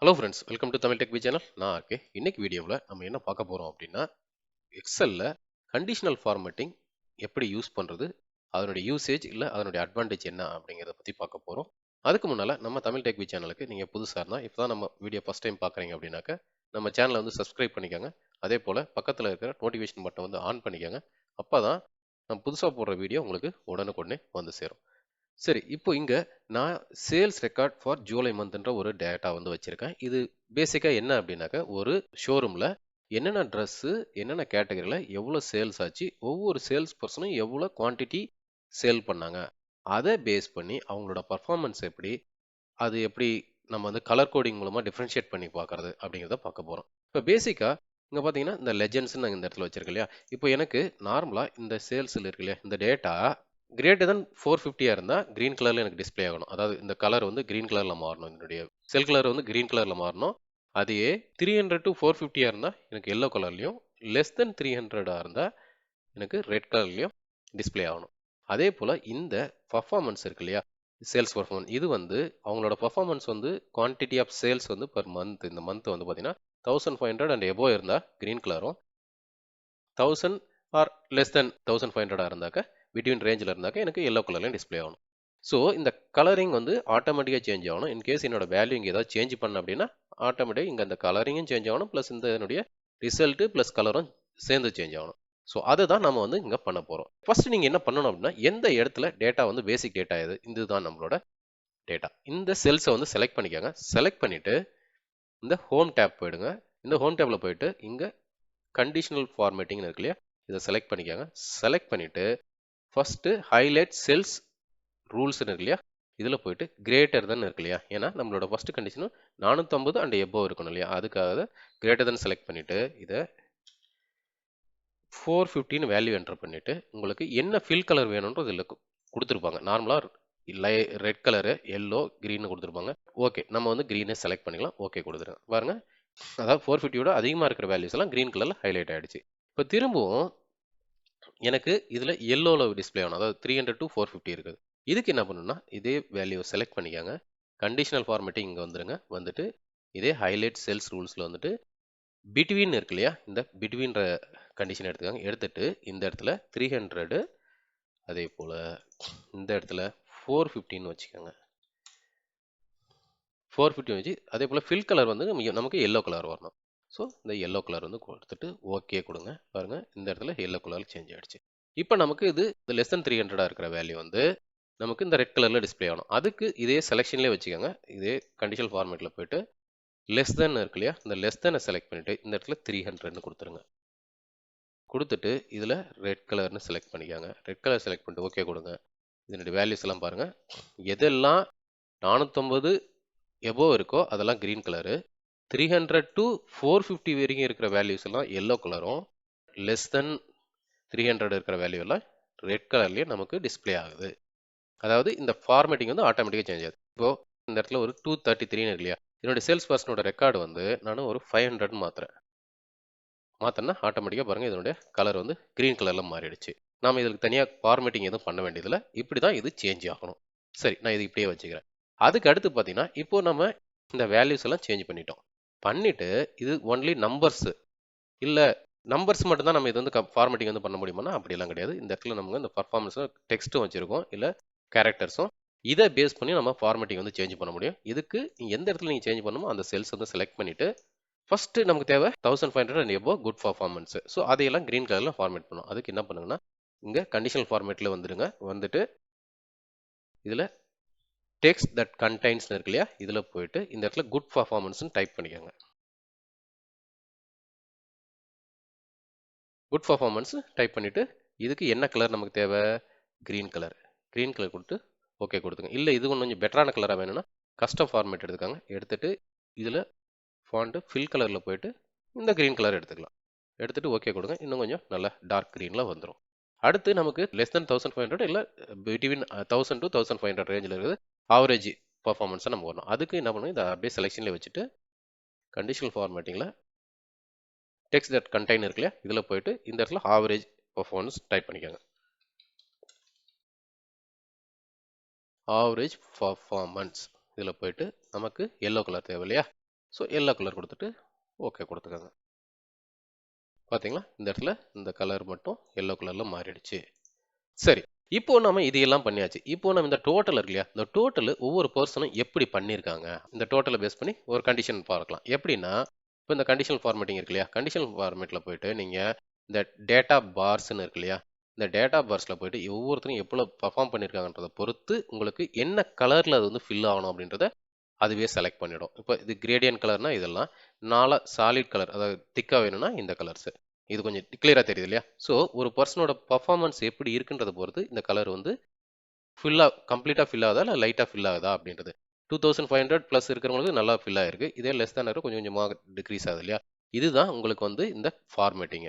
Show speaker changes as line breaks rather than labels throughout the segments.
Hello friends, welcome to Tamil tech V channel. நான் RK. இன்னைக்கு வீடியோவில் நம்ம என்ன பார்க்க போகிறோம் அப்படின்னா, எக்ஸலில் கண்டிஷனல் ஃபார்மேட்டிங் எப்படி யூஸ் பண்ணுறது, அதனுடைய யூசேஜ் இல்லை அதனுடைய அட்வான்டேஜ் என்ன அப்படிங்கிறத பற்றி பார்க்க போகிறோம். அதுக்கு முன்னால் நம்ம தமிழ் டெக் வி சேனலுக்கு நீங்கள் புதுசாக இருந்தால், இப்போ தான் நம்ம வீடியோ ஃபஸ்ட் டைம் பார்க்குறீங்க அப்படின்னாக்க நம்ம சேனலை வந்து சப்ஸ்கிரைப் பண்ணிக்கோங்க. அதே போல் பக்கத்தில் இருக்கிற நோட்டிஃபிகேஷன் பட்டன் வந்து ஆன் பண்ணிக்கோங்க. அப்போ தான் நம்ம புதுசாக போடுற வீடியோ உங்களுக்கு உடனுக்குடனே வந்து சேரும். சரி, இப்போ இங்க நான் சேல்ஸ் ரெக்கார்ட் ஃபார் ஜூலை மந்த்ன்ற ஒரு டேட்டா வந்து வச்சிருக்கேன். இது பேசிக்கா என்ன அப்படின்னாக்க, ஒரு ஷோரூம்ல என்னென்ன ட்ரெஸ் என்னென்ன கேட்டகரியில எவ்வளவு சேல்ஸ் ஆச்சு, ஒவ்வொரு சேல்ஸ் பர்சனும் எவ்வளவு குவாண்டிட்டி சேல் பண்ணாங்க, அதை பேஸ் பண்ணி அவங்களோட பர்ஃபார்மன்ஸ் எப்படி, அது எப்படி நம்ம வந்து கலர் கோடிங் மூலமா டிஃபரன்ஷியேட் பண்ணி பார்க்கறது அப்படிங்கிறத பார்க்க போறோம். இப்போ பேசிக்கா இங்க பாத்தீங்கன்னா இந்த லெஜெண்ட்ஸ் நான் இந்த இடத்துல வச்சிருக்கேன் இல்லையா. இப்போ எனக்கு நார்மலா இந்த சேல்ஸ்ல இருக்கு இல்லையா, இந்த டேட்டா கிரேட்டர் than 450 இருந்தா கிரீன் கலர்ல எனக்கு டிஸ்ப்ளே ஆகணும். அதாவது இந்த கலர் வந்து கிரீன் கலர்ல மாறணும். இதனுடைய செல் கலர் வந்து கிரீன் கலர்ல மாறணும். அதையே 300 to 450 இருந்தா எனக்கு எல்லோ கலர்லயும், லெஸ் தென் 300 இருந்தா எனக்கு ரெட் கலர்லயும் டிஸ்ப்ளே ஆகணும். அதே போல இந்த பர்ஃபார்மன்ஸ் இருக்கு இல்லையா, சேல்ஸ் பர்ஃபார்மன்ஸ் இது வந்து அவங்களோட பர்ஃபார்மன்ஸ் வந்து குவான்டிட்டி ஆஃப் சேல்ஸ் வந்து பர் மந்த், இந்த மந்த் வந்து பார்த்தீங்கன்னா 1500 அண்ட் எபோ இருந்தா கிரீன் கலரும், 1000 ஆர் லெஸ் தென் 1500 இருந்தாக்க பிட்வீன் ரேஞ்சில் இருந்தாக்க எனக்கு எல்லோ கலர்லையும் டிஸ்ப்ளே ஆகணும். ஸோ இந்த கலரிங் வந்து ஆட்டோமேட்டிக்காக சேஞ்ச் ஆகணும். இன்கேஸ் என்னோட வேல்யூ இங்கே ஏதாவது சேஞ்ச் பண்ண அப்படின்னா ஆட்டோமேட்டிக் இங்கே அந்த கலரிங்கும் சேஞ்ச் ஆகணும், ப்ளஸ் இந்த என்னுடைய ரிசல்ட்டு ப்ளஸ் கலரும் சேர்ந்து சேஞ்ச் ஆகணும். ஸோ அதை தான் நம்ம வந்து இங்கே பண்ண போகிறோம். ஃபர்ஸ்ட் நீங்கள் என்ன பண்ணணும் அப்படின்னா, எந்த இடத்துல டேட்டா வந்து பேசிக் டேட்டா இது, இதுதான் நம்மளோட டேட்டா. இந்த செல்ஸை வந்து செலக்ட் பண்ணிக்கோங்க. செலக்ட் பண்ணிட்டு இந்த ஹோம் டேப் போயிடுங்க. இந்த ஹோம் டேப்ல போயிட்டு இங்கே கண்டிஷனல் ஃபார்மேட்டிங் இருக்கு இல்லையா, இதை செலக்ட் பண்ணிக்கோங்க. செலக்ட் பண்ணிட்டு ஃபர்ஸ்ட் ஹைலைட் செல்ஸ் ரூல்ஸ் இருக்கு இல்லையா, இதில் போயிட்டு கிரேட்டர் தன் இருக்கு இல்லையா, ஏன்னா நம்மளோட ஃபர்ஸ்ட் கண்டிஷனும் 450 அண்ட் எபோவ் இருக்கணும் இல்லையா, அதுக்காக கிரேட்டர் தன் செலக்ட் பண்ணிட்டு இதை 450 வேல்யூ என்டர் பண்ணிட்டு உங்களுக்கு என்ன ஃபில் கலர் வேணும்ன்றது இதில் கொடுத்துருப்பாங்க. நார்மலாக ரெட் கலரு, எல்லோ, க்ரீன் கொடுத்துருப்பாங்க. ஓகே, நம்ம வந்து க்ரீனை செலக்ட் பண்ணிக்கலாம். ஓகே கொடுத்துருங்க. பாருங்க, அதாவது 450யோட அதிகமாக இருக்கிற வேல்யூஸ் எல்லாம் க்ரீன் கலரில் ஹைலைட் ஆயிடுச்சு. இப்போ திரும்பவும் எனக்கு இதில் எல்லோவில் டிஸ்பிளே ஆகணும். அதாவது 300 to 450 இருக்குது. இதுக்கு என்ன பண்ணணும்னா, இதே வேல்யூவை செலக்ட் பண்ணிக்கோங்க. கண்டிஷனல் ஃபார்மேட்டிங் இங்கே வந்துருங்க. வந்துட்டு இதே ஹைலைட் செல்ஸ் ரூல்ஸில் வந்துட்டு பிட்வீன் இருக்கு இல்லையா, இந்த பிட்வீன் கண்டிஷன் எடுத்துக்காங்க. எடுத்துட்டு இந்த இடத்துல 300, அதே போல் இந்த இடத்துல 450 வச்சுக்கோங்க. 450 வச்சு அதே போல் ஃபில் கலர் வந்து நமக்கு எல்லோ கலர் வரணும். ஸோ இந்த எல்லோ கலர் வந்து கொடுத்துட்டு ஓகே கொடுங்க. பாருங்க, இந்த இடத்துல எல்லோ கலர் சேஞ்ச் ஆயிடுச்சு. இப்போ நமக்கு இது லெஸ் தென் 300 இருக்கிற வேல்யூ வந்து நமக்கு இந்த ரெட் கலர்ல டிஸ்பிளே ஆகணும். அதுக்கு இதே செலெக்ஷன்லேயே வச்சுக்கோங்க. இதே கண்டிஷனல் ஃபார்மேட்ல போயிட்டு லெஸ் தென் இருக்கு இல்லையா, இந்த லெஸ் தென்னை செலக்ட் பண்ணிட்டு இந்த இடத்துல 300 கொடுத்துருங்க. கொடுத்துட்டு இதில் ரெட் கலர்னு செலக்ட் பண்ணிக்கோங்க. ரெட் கலர் செலக்ட் பண்ணிட்டு ஓகே கொடுங்க. இதனுடைய வேல்யூஸ் எல்லாம் பாருங்க, எதெல்லாம் 450 எபோ இருக்கோ அதெல்லாம் கிரீன் கலரு, 300 to 450 வரைக்கும் இருக்கிற வேல்யூஸ் எல்லாம் எல்லோ கலரும், லெஸ் தென் 300 இருக்கிற வேல்யூ எல்லாம் ரெட் கலர்லயே நமக்கு டிஸ்ப்ளே ஆகுது. அதாவது இந்த ஃபார்மேட்டிங் வந்து ஆட்டோமேட்டிக்காக சேஞ்ச் ஆகுது. இப்போ இந்த இடத்துல ஒரு 233 இருக்கு இல்லையா, என்னுடைய சேல்ஸ் பர்சனோட ரெக்கார்டு வந்து நான் ஒரு 500 மாத்துறேன். மாத்தினா ஆட்டோமேட்டிக்காக பாருங்க, இதனுடைய கலர் வந்து கிரீன் கலர்ல மாறிடுச்சு. நாம இதுக்கு தனியாக ஃபார்மேட்டிங் எதுவும் பண்ண வேண்டியதில்லை. இப்படி தான் இது சேஞ்ச் ஆகணும். சரி, நான் இது இப்படியே வச்சுக்கிறேன். அதுக்கு அடுத்து பார்த்தீங்கன்னா, இப்போ நம்ம இந்த வேல்யூஸ் எல்லாம் சேஞ்ச் பண்ணிட்டோம். பண்ணிட்டு இது ஒன்லி நம்பர்ஸ் இல்ல, நம்பர்ஸ் மட்டும் தான் நம்ம இது வந்து ஃபார்மேட்டிங் வந்து பண்ண முடியுமானா அப்படியெல்லாம் கிடையாது. இந்த இடத்துல நம்ம இந்த பர்ஃபார்மன்ஸ் டெக்ஸ்ட்டும் வச்சிருக்கோம், இல்ல கேரக்டர்ஸும். இதை பேஸ் பண்ணி நம்ம ஃபார்மேட்டிங் வந்து சேஞ்ச் பண்ண முடியும். இதுக்கு எந்த இடத்துல நீங்க சேஞ்ச் பண்ணுமோ அந்த செல்ஸ் வந்து செலக்ட் பண்ணிட்டு ஃபர்ஸ்ட் நமக்கு தேவை 1500 and above good performance. So அதையெல்லாம் கிரீன் கலர்ல ஃபார்மேட் பண்ணும். அதுக்கு என்ன பண்ணுங்கன்னா, இங்க கண்டிஷனல் ஃபார்மேட்ல வந்துருங்க. வந்துட்டு இதுல டெக்ஸ்ட் தட் கண்டைன்ஸ் இருக்கு இல்லையா, இதுல போயிட்டு இந்த இடத்துல குட் பர்ஃபார்மன்ஸ் டைப் பண்ணிக்கோங்க. குட் பர்ஃபார்மன்ஸ் டைப் பண்ணிட்டு இதுக்கு என்ன கலர் நமக்கு தேவை, கிரீன் கலர். கிரீன் கலர் கொடுத்து ஓகே கொடுத்துங்க. இல்லை இது கொஞ்சம் பெட்டரான கலராக வேணும்னா கஸ்டம் ஃபார்மேட் எடுத்துக்காங்க. எடுத்துட்டு இதில் ஃபாண்ட் ஃபில் கலரில் போயிட்டு இந்த கிரீன் கலர் எடுத்துக்கலாம். எடுத்துட்டு ஓகே கொடுங்க. இன்னும் கொஞ்சம் நல்லா டார்க் கிரீனில் வந்துடும். அடுத்து நமக்கு லெஸ் தென் 1500 இல்லை பிட்வீன் 1000 to 1500 ரேஞ்சில் இருக்குது ஆவரேஜ் பர்ஃபார்மன்ஸை நம்ம வரணும். அதுக்கு என்ன பண்ணணும், இதை அப்படியே செலெக்ஷனில் வச்சுட்டு கண்டிஷனல் ஃபார்மேட்டிங்கில் டெக்ஸ்ட் தட் கண்டைன் இருக்கு இல்லையா, இதில் போயிட்டு இந்த இடத்துல ஆவரேஜ் பர்ஃபார்மன்ஸ் டைப் பண்ணிக்கோங்க. ஆவரேஜ் பர்ஃபார்மன்ஸ் இதில் போயிட்டு நமக்கு எல்லோ கலர் தேவை இல்லையா, ஸோ எல்லோ கலர் கொடுத்துட்டு ஓகே கொடுத்துக்கோங்க. பார்த்தீங்களா? இந்த இடத்துல இந்த கலர் மட்டும் எல்லோ கலர்ல மாறிடுச்சு. சரி. இப்போ நம்ம இதையெல்லாம் பண்ணியாச்சு. இப்போ நம்ம இந்த டோட்டல் இருக்கு இல்லையா? இந்த டோட்டல் ஒவ்வொரு பெர்சனும் எப்படி பண்ணியிருக்காங்க? இந்த டோட்டல பேஸ் பண்ணி ஒரு கண்டிஷன் பார்க்கலாம். எப்படின்னா, இப்போ இந்த கண்டிஷனல் ஃபார்மேட்டிங் இருக்கு இல்லையா? கண்டிஷனல் ஃபார்மேட்ல போயிட்டு நீங்க இந்த டேட்டா பார்ஸ்ன்னு இருக்கு இல்லையா? இந்த டேட்டா பார்ஸ்ல போயிட்டு ஒவ்வொருத்தரும் எவ்வளோ பெர்ஃபார்ம் பண்ணியிருக்காங்கன்றத பொறுத்து உங்களுக்கு என்ன கலர்ல அது வந்து ஃபில் ஆகணும் அப்படின்றத அதுவே செலக்ட் பண்ணிடும். இப்போ இது கிரேடியன்ட் கலர்னா இதெல்லாம், சாலிட் கலர் அதாவது திக்கா வேணும்னா இந்த கலர்ஸ். இது கொஞ்சம் கிளியரா தெரியுது இல்லையா? ஸோ ஒரு பர்சனோட பர்ஃபார்மன்ஸ் எப்படி இருக்குன்றத பொறுத்து இந்த கலர் வந்து கம்ப்ளீட்டா ஃபில் ஆகுதா இல்லை லைட்டா ஃபில் ஆகுதா அப்படின்றது. 2500 ப்ளஸ் இருக்கிறவங்களுக்கு நல்லா ஃபில் ஆயிருக்கு. இதே லெஸ் தான் கொஞ்சம் கொஞ்சமாக டிக்ரீஸ் ஆகுது இல்லையா? இதுதான் உங்களுக்கு வந்து இந்த ஃபார்மேட்டிங்.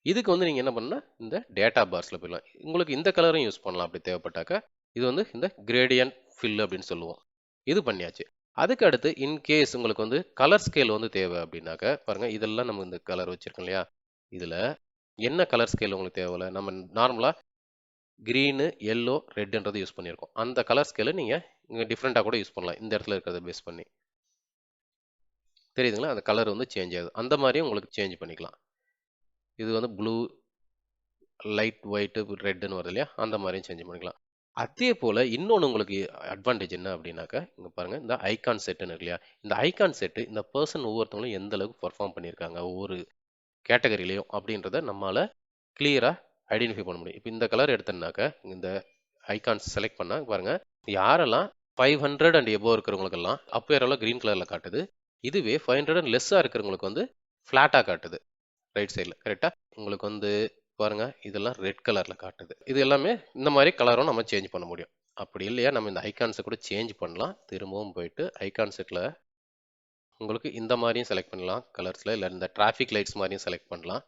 இதுக்கு வந்து நீங்க என்ன பண்ணணும்னா இந்த டேட்டா பார்ஸ்ல போயிடலாம். உங்களுக்கு இந்த கலரும் யூஸ் பண்ணலாம் அப்படி தேவைப்பட்டாக்க. இது வந்து இந்த கிரேடியன்ட் ஃபில் அப்படின்னு சொல்லுவோம். இது பண்ணியாச்சு. அதுக்கு அடுத்து இன்கேஸ் உங்களுக்கு வந்து கலர் ஸ்கேல் வந்து தேவை அப்படின்னாக்க பாருங்க, இதெல்லாம் நம்ம இந்த கலர் வச்சிருக்கோம் இல்லையா? இதுல என்ன கலர் ஸ்கேல் உங்களுக்கு தேவையில்ல, நம்ம நார்மலா கிரீனு, எல்லோ, ரெட்ன்றது யூஸ் பண்ணியிருக்கோம். அந்த கலர் ஸ்கேலை நீங்க இங்க டிஃப்ரெண்டா கூட யூஸ் பண்ணலாம். இந்த இடத்துல இருக்கிறத பேஸ் பண்ணி. தெரியுதுங்களா? அந்த கலர் வந்து சேஞ்ச் ஆகுது. அந்த மாதிரியும் உங்களுக்கு சேஞ்ச் பண்ணிக்கலாம். இது வந்து ப்ளூ, லைட் ஒயிட், ரெட்னு வருது இல்லையா? அந்த மாதிரியும் சேஞ்ச் பண்ணிக்கலாம். அதே போல இன்னொன்று உங்களுக்கு அட்வான்டேஜ் என்ன அப்படின்னாக்க, இங்க பாருங்க இந்த ஐகான் செட்னு இருக்கு இல்லையா? இந்த ஐகான் செட் இந்த பர்சன் ஒவ்வொருத்தவங்களும் எந்த அளவுக்கு பெர்ஃபார்ம் பண்ணியிருக்காங்க ஒவ்வொரு கேட்டகரியிலையும் அப்படின்றத நம்மால கிளியரா ஐடென்டிஃபை பண்ண முடியும். இப்போ இந்த கலர் எடுத்தோம்னாக்க இந்த ஐகான்ஸ் செலக்ட் பண்ணா பாருங்க, யாரெல்லாம் 500 அண்ட் எபோவ் இருக்கிறவங்களுக்கெல்லாம் அப் ஏரோல கிரீன் கலர்ல காட்டுது. இதுவே 500 அண்ட் லெஸ்ஸா இருக்கிறவங்களுக்கு வந்து ஃபிளாட்டா காட்டுது. ரைட் சைடுல கரெக்ட்டா? உங்களுக்கு வந்து பாருங்க, இதெல்லாம் ரெட் கலர்ல காட்டுது. இது எல்லாமே இந்த மாதிரி கலரும் நம்ம சேஞ்ச் பண்ண முடியும். அப்படி இல்லையா நம்ம இந்த ஐகான்ஸை கூட சேஞ்ச் பண்ணலாம். திரும்பவும் போயிட்டு ஐகான் செட்ல உங்களுக்கு இந்த மாதிரியும் செலக்ட் பண்ணலாம் கலர்ஸ்ல, இல்லை இந்த டிராஃபிக் லைட்ஸ் மாதிரியும் செலக்ட் பண்ணலாம்.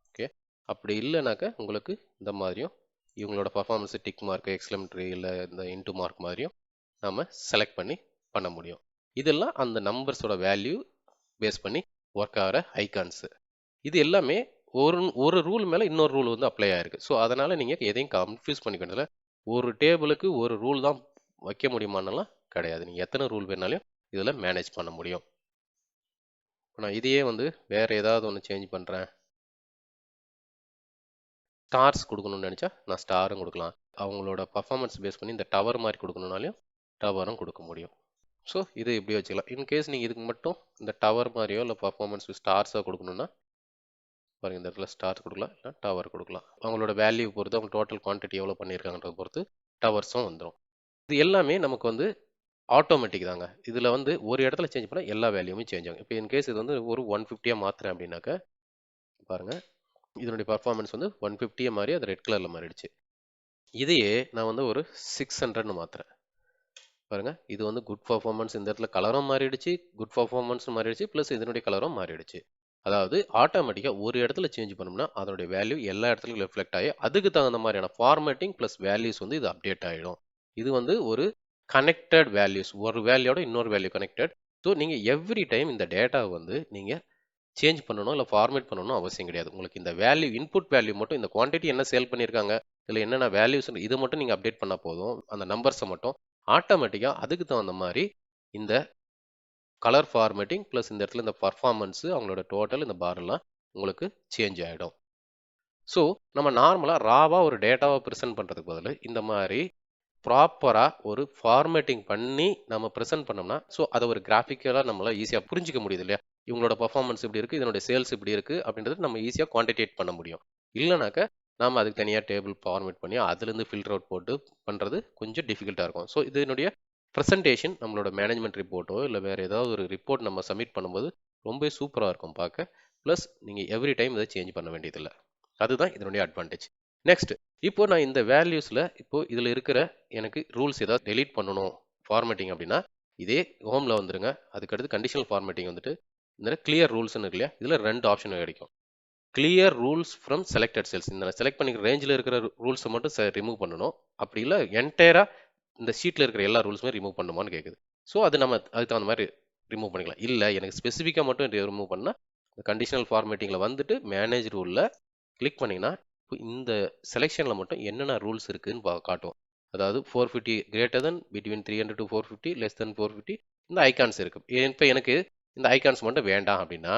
ஓகே. அப்படி இல்லைனாக்க உங்களுக்கு இந்த மாதிரியும் இவங்களோட பர்ஃபார்மன்ஸ் டிக் மார்க், எக்ஸ்லமெட்ரி இல்லை இந்த இன்டு மார்க் மாதிரியும் நம்ம செலக்ட் பண்ணி பண்ண முடியும். இதெல்லாம் அந்த நம்பர்ஸோட வேல்யூ பேஸ் பண்ணி ஒர்க் ஆகிற ஐகான்ஸ். இது எல்லாமே ஒரு ஒரு ரூல் மேல இன்னொரு ரூல் வந்து அப்ளை ஆயிருக்கு. ஸோ அதனால நீங்க எதையும் கன்ஃபியூஸ் பண்ணிக்கிறதுல, ஒரு டேபிளுக்கு ஒரு ரூல் தான் வைக்க முடியுமானலாம் கிடையாது. நீங்க எத்தனை ரூல் வேணாலும் இதுல மேனேஜ் பண்ண முடியும். இப்போ நான் இதையே வந்து வேற ஏதாவது ஒன்று சேஞ்ச் பண்றேன். ஸ்டார்ஸ் கொடுக்கணும்னு நினைச்சா நான் ஸ்டாரும் கொடுக்கலாம். அவங்களோட பர்ஃபார்மன்ஸ் பேஸ் பண்ணி இந்த டவர் மாதிரி கொடுக்கணும்னாலையும் டவரும் கொடுக்க முடியும். ஸோ இது இப்படி வச்சுக்கலாம். இன்கேஸ் நீங்கள் இதுக்கு மட்டும் இந்த டவர் மாதிரியோ இல்லை பர்ஃபார்மன்ஸ் ஸ்டார்ஸோ கொடுக்கணும்னா பாருங்க, இந்த இடத்துல ஸ்டார் கொடுக்கலாம், இல்லை டவர் கொடுக்கலாம். அவங்களோட வேல்யூ பொறுத்து, அவங்க டோட்டல் குவான்டிட்டி எவ்வளோ பண்ணியிருக்காங்கன்றத பொறுத்து டவர்ஸும் வந்துடும். இது எல்லாமே நமக்கு வந்து ஆட்டோமேட்டிக் தாங்க. இதில் வந்து ஒரு இடத்துல சேஞ்ச் பண்ணால் எல்லா வேல்யூமே சேஞ்ச் ஆகும். இப்போ இன்கேஸ் இது வந்து ஒரு 150 மாற்றுறேன் அப்படின்னாக்க பாருங்க, இதனுடைய பர்ஃபார்மன்ஸ் வந்து 150 மாறி அது ரெட் கலரில் மாறிடுச்சு. இதையே நான் வந்து ஒரு 600ன்னு மாற்றுறேன். பாருங்க, இது வந்து குட் பர்ஃபார்மன்ஸ், இந்த இடத்துல கலரும் மாறிடுச்சு, குட் பர்ஃபார்மன்ஸ் மாறிடுச்சு, ப்ளஸ் இதனுடைய கலரும் மாறிடுச்சு. அதாவது ஆட்டோமேட்டிக்கா ஒரு இடத்துல சேஞ்ச் பண்ணோம்னா அதனுடைய வேல்யூ எல்லா இடத்துலயும் ரிஃப்ளெக்ட் ஆகி அதுக்கு தகுந்த மாதிரியான ஃபார்மேட்டிங் ப்ளஸ் வேல்யூஸ் வந்து இது அப்டேட் ஆகிடும். இது வந்து ஒரு கனெக்டட் வேல்யூஸ், ஒரு வேல்யூட இன்னொரு வேல்யூ கனெக்டட். ஸோ நீங்க எவ்ரி டைம் இந்த டேட்டா வந்து நீங்க சேஞ்ச் பண்ணணும் இல்லை ஃபார்மேட் பண்ணணும் அவசியம் கிடையாது. உங்களுக்கு இந்த வேல்யூ இன்புட் வேல்யூ மட்டும், இந்த குவான்டிட்டி என்ன சேல் பண்ணியிருக்காங்க, இல்லை என்னென்ன வேல்யூஸ், இது மட்டும் நீங்கள் அப்டேட் பண்ணால் போதும். அந்த நம்பர்ஸை மட்டும் ஆட்டோமேட்டிக்காக அதுக்கு தகுந்த மாதிரி இந்த கலர் ஃபார்மேட்டிங் ப்ளஸ் இந்த இடத்துல இந்த பர்ஃபார்மன்ஸ் அவங்களோட டோட்டல் இந்த பாரெல்லாம் உங்களுக்கு சேஞ்ச் ஆகிடும். ஸோ நம்ம நார்மலாக ராவாக ஒரு டேட்டாவை ப்ரெசென்ட் பண்ணுறதுக்கு பதில் இந்த மாதிரி ப்ராப்பராக ஒரு ஃபார்மேட்டிங் பண்ணி நம்ம ப்ரெசென்ட் பண்ணோம்னா, ஸோ அதை ஒரு கிராஃபிக்கலாக நம்மளால் ஈஸியாக புரிஞ்சிக்க முடியுது இல்லையா? இவங்களோட பர்ஃபார்மன்ஸ் இப்படி இருக்குது, இதனுடைய சேல்ஸ் இப்படி இருக்குது அப்படின்றது நம்ம ஈஸியாக குவான்டிடேட் பண்ண முடியும். இல்லைனாக்க நாம் அதுக்கு தனியாக டேபிள் ஃபார்மேட் பண்ணி அதுலேருந்து ஃபில்டர் அவுட் போட்டு பண்ணுறது கொஞ்சம் டிஃபிகல்ட்டாக இருக்கும். ஸோ இதனுடைய ப்ரெசன்டேஷன் நம்மளோட மேனேஜ்மெண்ட் ரிப்போர்ட்டோ இல்லை வேறு ஏதாவது ஒரு ரிப்போர்ட் நம்ம சப்மிட் பண்ணும்போது ரொம்ப சூப்பராக இருக்கும் பார்க்க. ப்ளஸ் நீங்கள் எவ்ரி டைம் இதை சேஞ்ச் பண்ண வேண்டியதில்லை. அதுதான் இதனுடைய அட்வான்டேஜ். நெக்ஸ்ட், இப்போ நான் இந்த வேல்யூஸில் இப்போ இதில் இருக்கிற எனக்கு ரூல்ஸ் ஏதாவது டெலீட் பண்ணணும் ஃபார்மேட்டிங் அப்படின்னா இதே ஹோமில் வந்துருங்க. அதுக்கடுத்து கண்டிஷனல் ஃபார்மேட்டிங் வந்துட்டு இந்த கிளியர் ரூல்ஸ்னு இருக்கு இல்லையா? இதில் 2 ஆப்ஷன் கிடைக்கும். Clear rules from selected cells, இந்த செலக்ட் பண்ணிக்கிற ரேஞ்சில் இருக்கிற ரூல்ஸை மட்டும் ரிமூவ் பண்ணணும். அப்படி இல்லை என்டையராக இந்த ஷீட்டில் இருக்கிற எல்லா ரூல்ஸுமே ரிமூவ் பண்ணுமான்னு கேட்குது. ஸோ அது நம்ம அதுக்கு தகுந்த மாதிரி ரிமூவ் பண்ணிக்கலாம். இல்லை எனக்கு ஸ்பெசிஃபிக்காக மட்டும் ரிமூவ் பண்ணால் கண்டிஷனல் ஃபார்மேட்டிங்கில் வந்துட்டு மேனேஜ் ரூலில் கிளிக் பண்ணிங்கன்னா இந்த செலெக்ஷனில் மட்டும் என்னென்ன ரூல்ஸ் இருக்குதுன்னு காட்டும். அதாவது 450 greater than between 300 to 450 less than 450 இந்த ஐகான்ஸ் இருக்கு. இப்போ எனக்கு இந்த ஐகான்ஸ் மட்டும் வேண்டாம் அப்படின்னா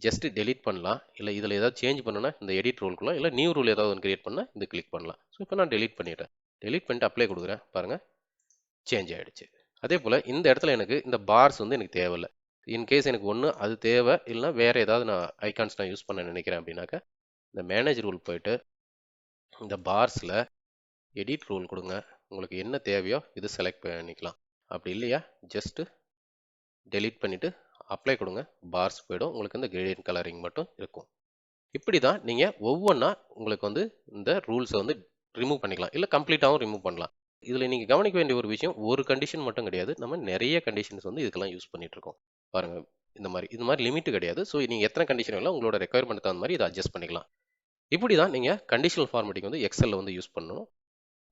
ஜஸ்ட் டெலீட் பண்ணலாம். இல்லை இதில் ஏதாவது சேஞ்ச் பண்ணணும்னா இந்த எடிட் ரூல்குள்ள இல்லை நியூ ரூல் ஏதாவது ஒன்று கிரியேட் பண்ணால் இந்த கிளிக் பண்ணலாம். ஸோ இப்போ நான் டெலீட் பண்ணிடுறேன். டெலீட் பண்ணிட்டு அப்ளை கொடுக்குறேன். பாருங்கள் சேஞ்ச் ஆகிடுச்சு. அதே போல் இந்த இடத்துல எனக்கு இந்த பார்ஸ் வந்து எனக்கு தேவையில்லை. இன்கேஸ் எனக்கு ஒன்று அது தேவை இல்லைனா வேறு ஏதாவது நான் ஐகான்ஸ் நான் யூஸ் பண்ண நினைக்கிறேன் அப்படின்னாக்கா இந்த மேனேஜ் ரூல் போயிட்டு இந்த பார்ஸில் எடிட் ரூல் கொடுங்க. உங்களுக்கு என்ன தேவையோ இது செலக்ட் பண்ணிக்கலாம். அப்படி இல்லையா ஜஸ்ட்டு டெலீட் பண்ணிவிட்டு அப்ளை கொடுங்க. பார்ஸ் போய்டும். உங்களுக்கு இந்த கிரேடியன்ட் கலரிங் மட்டும் இருக்கும். இப்படி தான் நீங்கள் ஒவ்வொன்றா உங்களுக்கு வந்து இந்த ரூல்ஸை வந்து ரிமூவ் பண்ணிக்கலாம். இல்லை கம்ப்ளீட்டாகவும் ரிமூவ் பண்ணலாம். இதில் நீங்கள் கவனிக்க வேண்டிய ஒரு விஷயம், ஒரு கண்டிஷன் மட்டும் கிடையாது. நம்ம நிறைய கண்டிஷன்ஸ் வந்து இதுக்கெல்லாம் யூஸ் பண்ணிட்டு இருக்கோம். பாருங்கள் இது மாதிரி லிமிட் கிடையாது. ஸோ நீங்கள் எத்தனை கண்டிஷன் வேணாலும் உங்களோட ரெக்குயர்மெண்ட் தகுந்த மாதிரி இதை அட்ஜஸ்ட் பண்ணிக்கலாம். இப்படி தான் நீங்கள் கண்டிஷனல் ஃபார்மேட்டிங் வந்து எக்ஸலில் வந்து யூஸ் பண்ணணும்.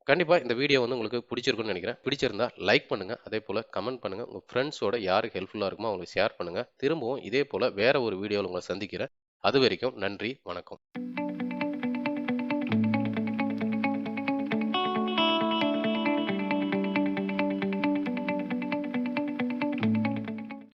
கண்டிப்பாக இந்த வீடியோ வந்து உங்களுக்கு பிடிச்சிருக்குன்னு நினைக்கிறேன். பிடிச்சிருந்தா லைக் பண்ணுங்கள். அதே போல் கமெண்ட் பண்ணுங்கள். உங்கள் ஃப்ரெண்ட்ஸோட யாருக்கு ஹெல்ப்ஃபுல்லாக இருக்குமோ அவங்களுக்கு ஷேர் பண்ணுங்கள். திரும்பவும் இதே போல் வேற ஒரு வீடியோவில் உங்களை சந்திக்கிறேன். அது வரைக்கும் நன்றி, வணக்கம்.